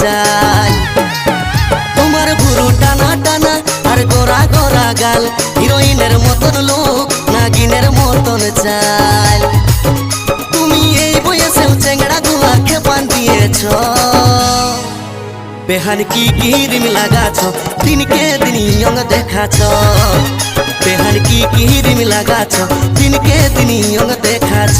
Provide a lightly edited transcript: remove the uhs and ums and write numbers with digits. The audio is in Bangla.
চাই। তোমার ভুরু টানা টানা আর গোরা গোরা গাল, হিরোইনের মতন লোক নাগিনের মতন চাল। তুমি এই বয়সেও চেংড়া গুলা খেপান দিয়েছ, বেহান কি ক্রিম লাগাছ দিনকে দিন ইয়ং দেখাছ। বেহান কি ক্রিম লাগাছ দিনকে দিন ইয়ং দেখাছ।